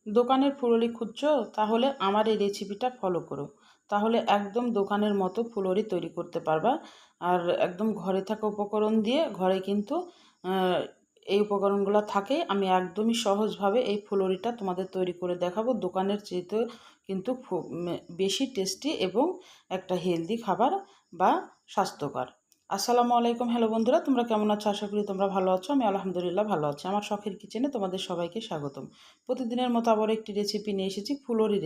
দোকানের ফুলুরি খুঁজছো? তাহলে আমার এই রেসিপিটা ফলো করো। তাহলে একদম দোকানের মতো ফুলুরি তৈরি করতে পারবা। আর একদম ঘরে থাকা উপকরণ দিয়ে ঘরে কিন্তু আহ, এই উপকরণগুলো থাকে। আমি একদমই সহজভাবে এই ফুলুরিটা তোমাদের তৈরি করে দেখাবো। দোকানের চেয়ে কিন্তু বেশি টেস্টি এবং একটা হেলদি খাবার বা স্বাস্থ্যকর। আসসালামু আলাইকুম, হ্যালো বন্ধুরা, তোমরা কেমন আছো? আশা করি তোমরা ভালো আছো। আমি আলহামদুলিল্লাহ ভালো আছি। আমার শখের কিচেনে তোমাদের সবাইকে স্বাগতম। প্রতিদিনের মতো আবার একটি রেসিপি নিয়ে এসেছি, ফুলুরি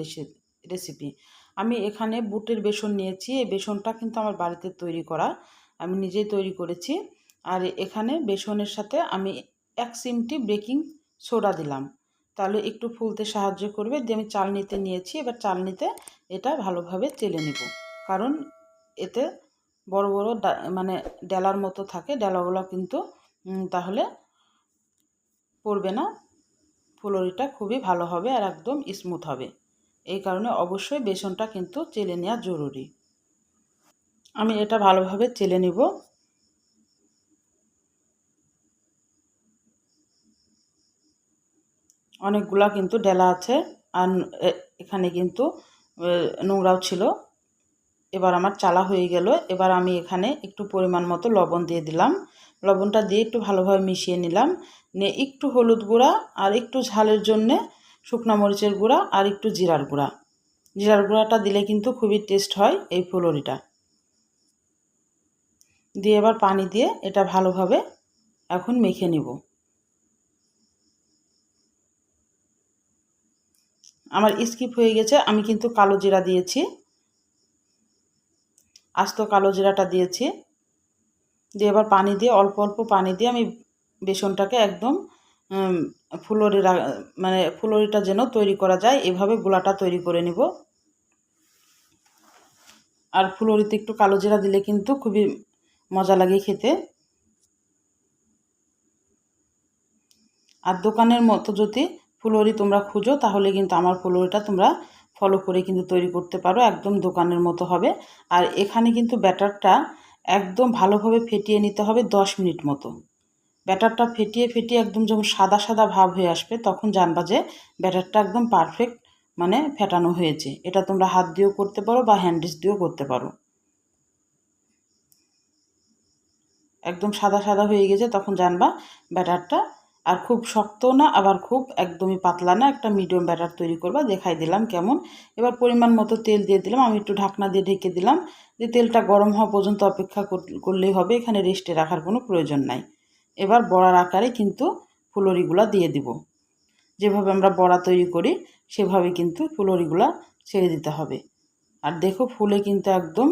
রেসিপি। আমি এখানে বুটের বেসন নিয়েছি। এই বেসনটা কিন্তু আমার বাড়িতে তৈরি করা, আমি নিজেই তৈরি করেছি। আর এখানে বেসনের সাথে আমি 1 চিমটি বেকিং সোডা দিলাম, তাহলে একটু ফুলতে সাহায্য করবে। দিয়ে আমি চালনিতে নিয়েছি। এবার চালনিতে এটা ভালোভাবে চেলে নিব, কারণ এতে বড় বড় মানে ডেলার মতো থাকে, ডেলাগুলো কিন্তু তাহলে পড়বে না। ফুলুরিটা খুবই ভালো হবে আর একদম স্মুথ হবে। এই কারণে অবশ্যই বেসনটা কিন্তু চেলে নেওয়া জরুরি। আমি এটা ভালোভাবে চেলে নিব। অনেকগুলা কিন্তু ডেলা আছে, আর এখানে কিন্তু নোংরাও ছিল। এবার আমার চালা হয়ে গেল। এবার আমি এখানে একটু পরিমাণ মতো লবণ দিয়ে দিলাম। লবণটা দিয়ে একটু ভালোভাবে মিশিয়ে নিলাম। নিয়ে একটু হলুদ গুঁড়া আর একটু ঝালের জন্যে শুকনা মরিচের গুঁড়া আর একটু জিরার গুঁড়া। জিরার গুঁড়াটা দিলে কিন্তু খুবই টেস্ট হয় এই ফুলুরিটা। দিয়ে এবার পানি দিয়ে এটা ভালোভাবে এখন মেখে নিব। আমার স্কিপ হয়ে গেছে, আমি কিন্তু কালো জিরা দিয়েছি, আস্ত কালো জিরাটা দিয়েছি। দিয়ে এবার পানি দিয়ে অল্প অল্প পানি দিয়ে আমি বেসনটাকে একদম ফুলুরি মানে ফুলুরিটা যেন তৈরি করা যায় এভাবে গোলাটা তৈরি করে নিব। আর ফুলুরিতে একটু কালো জিরা দিলে কিন্তু খুবই মজা লাগে খেতে। আর দোকানের মতো যদি ফুলুরি তোমরা খুঁজো, তাহলে কিন্তু আমার ফুলুরিটা তোমরা ফলো করে কিন্তু তৈরি করতে পারো, একদম দোকানের মতো হবে। আর এখানে কিন্তু ব্যাটারটা একদম ভালোভাবে ফেটিয়ে নিতে হবে 10 মিনিট মতো। ব্যাটারটা ফেটিয়ে ফেটিয়ে একদম যখন সাদা সাদা ভাব হয়ে আসবে, তখন জানবা যে ব্যাটারটা একদম পারফেক্ট মানে ফেটানো হয়েছে। এটা তোমরা হাত দিয়েও করতে পারো বা হ্যান্ড দিয়েও করতে পারো। একদম সাদা সাদা হয়ে গেছে, তখন জানবা ব্যাটারটা আর খুব শক্ত না, আবার খুব একদমই পাতলা না, একটা মিডিয়াম ব্যাটার তৈরি করবা। দেখাই দিলাম কেমন। এবার পরিমাণ মতো তেল দিয়ে দিলাম, আমি একটু ঢাকনা দিয়ে ঢেকে দিলাম। যে তেলটা গরম হওয়া পর্যন্ত অপেক্ষা করলেই হবে, এখানে রেস্টে রাখার কোনো প্রয়োজন নাই। এবার বড়ার আকারে কিন্তু ফুলুরিগুলা দিয়ে দিব। যেভাবে আমরা বড়া তৈরি করি সেভাবে কিন্তু ফুলুরিগুলা ছেড়ে দিতে হবে। আর দেখো ফুলে কিন্তু একদম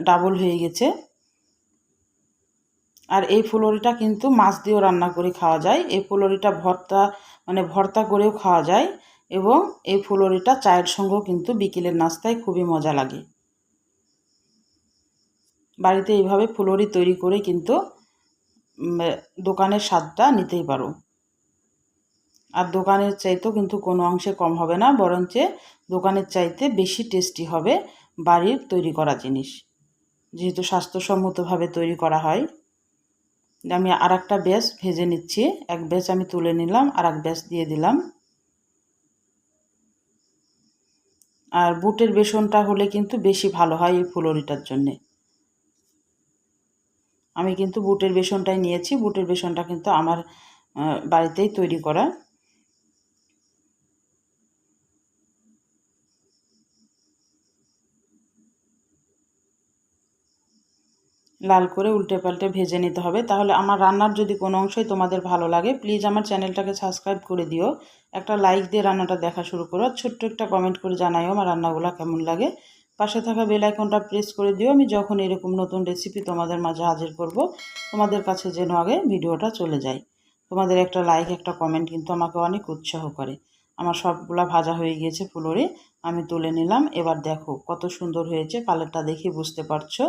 ডাবল হয়ে গেছে। আর এই ফুলুরিটা কিন্তু মাছ দিয়েও রান্না করে খাওয়া যায়। এই ফুলুরিটা ভর্তা মানে ভর্তা করেও খাওয়া যায়। এবং এই ফুলুরিটা চায়ের সঙ্গেও কিন্তু বিকেলের নাস্তায় খুবই মজা লাগে। বাড়িতে এইভাবে ফুলুরি তৈরি করে কিন্তু দোকানের স্বাদটা নিতেই পারো। আর দোকানের চাইতেও কিন্তু কোনো অংশে কম হবে না, বরঞ্চ দোকানের চাইতে বেশি টেস্টি হবে বাড়ির তৈরি করা জিনিস, যেহেতু স্বাস্থ্যসম্মতভাবে তৈরি করা হয়। আমি আর একটা ব্যাচ ভেজে নিচ্ছি। এক ব্যাচ আমি তুলে নিলাম, আর এক ব্যাচ দিয়ে দিলাম। আর বুটের বেসনটা হলে কিন্তু বেশি ভালো হয় এই ফুলুরিটার জন্যে। আমি কিন্তু বুটের বেসনটাই নিয়েছি। বুটের বেসনটা কিন্তু আমার বাড়িতেই তৈরি করা। লাল করে উল্টে পাল্টে ভেজে নিতে হবে। তাহলে আমার রান্নার যদি কোনো অংশই তোমাদের ভালো লাগে, প্লিজ আমার চ্যানেলটাকে সাবস্ক্রাইব করে দিও। একটা লাইক দিয়ে রান্নাটা দেখা শুরু করো। ছোট্ট একটা কমেন্ট করে জানাইও আমার রান্নাগুলো কেমন লাগে। পাশে থাকা বেল আইকনটা প্রেস করে দিও। আমি যখন এরকম নতুন রেসিপি তোমাদের মাঝে হাজির করব, তোমাদের কাছে যেন আগে ভিডিওটা চলে যায়। তোমাদের একটা লাইক একটা কমেন্ট কিন্তু আমাকে অনেক উৎসাহ করে। আমার সবগুলা ভাজা হয়ে গিয়েছে ফুলুরি, আমি তুলে নিলাম। এবার দেখো কত সুন্দর হয়েছে, কালারটা দেখে বুঝতে পারছো।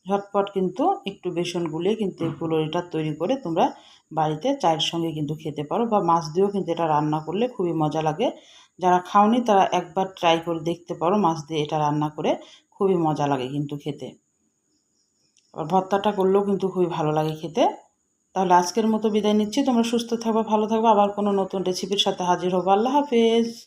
ঝটপট কিন্তু একটু বেসন গুলিয়ে কিন্তু এই ফুলুরিটা তৈরি করে তোমরা বাড়িতে চায়ের সঙ্গে কিন্তু খেতে পারো, বা মাছ দিয়েও কিন্তু এটা রান্না করলে খুবই মজা লাগে। যারা খাওনি তারা একবার ট্রাই করে দেখতে পারো, মাছ দিয়ে এটা রান্না করে খুবই মজা লাগে কিন্তু খেতে। আবার ভর্তাটা করলেও কিন্তু খুবই ভালো লাগে খেতে। তাহলে আজকের মতো বিদায় নিচ্ছি। তোমরা সুস্থ থাকবা, ভালো থাকবা। আবার কোনো নতুন রেসিপির সাথে হাজির হবো। আল্লাহ হাফেজ।